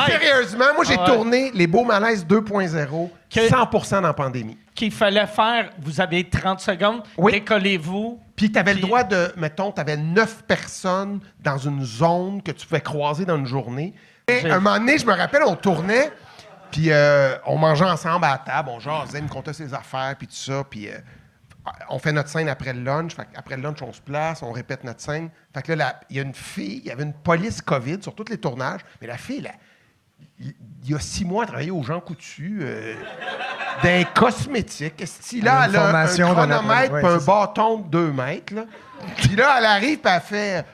Sérieusement, moi, j'ai tourné Les Beaux Malaises 2.0 100% dans la pandémie. Qu'il fallait faire, vous avez 30 secondes, décollez-vous. Puis tu avais le droit de, mettons, tu avais 9 personnes dans une zone que tu pouvais croiser dans une journée. Et un moment donné, je me rappelle, on tournait, puis on mangeait ensemble à la table, on jasait, il me contait ses affaires, puis tout ça, puis on fait notre scène après le lunch. Fait après le lunch, on se place, on répète notre scène. Fait que là, il y a une fille, il y avait une police COVID sur tous les tournages, mais la fille, là, il y a 6 mois, elle travaillait aux Jean Coutu, d'un cosmétique. Là, elle a un chronomètre et un bâton de 2 mètres. Là. Puis là, elle arrive et elle fait...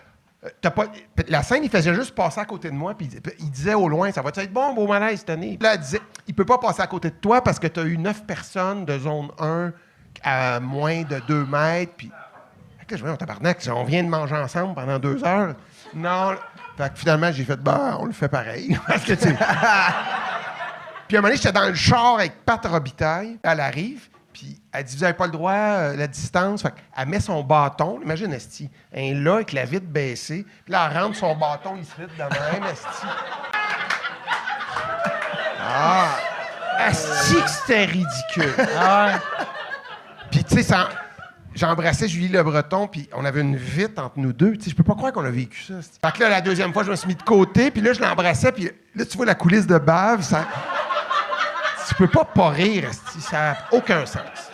La scène, il faisait juste passer à côté de moi, puis il disait au loin, ça va être bon, Beau Malaise cette année. Puis là, elle disait, il peut pas passer à côté de toi parce que tu as eu 9 personnes de zone 1 à moins de 2 mètres. Puis là, je me dis, tabarnak, on vient de manger ensemble pendant 2 heures. Non. Fait que finalement, j'ai fait, on le fait pareil. Parce que, tu sais. Puis à un moment donné, j'étais dans le char avec Pat Robitaille. Elle arrive, puis elle dit, vous n'avez pas le droit, la distance. Fait qu'elle met son bâton. Imagine, esti. Elle est là avec la vitre baissée. Puis là, elle rentre son bâton, il se lit de même, esti. Esti que c'était ridicule. Puis, tu sais, j'embrassais Julie Le Breton, puis on avait une vitre entre nous deux. Tu sais, je peux pas croire qu'on a vécu ça. Fait que là, la deuxième fois, je me suis mis de côté, puis là, je l'embrassais, puis là, tu vois la coulisse de bave, ça... Tu peux pas rire, ça n'a aucun sens.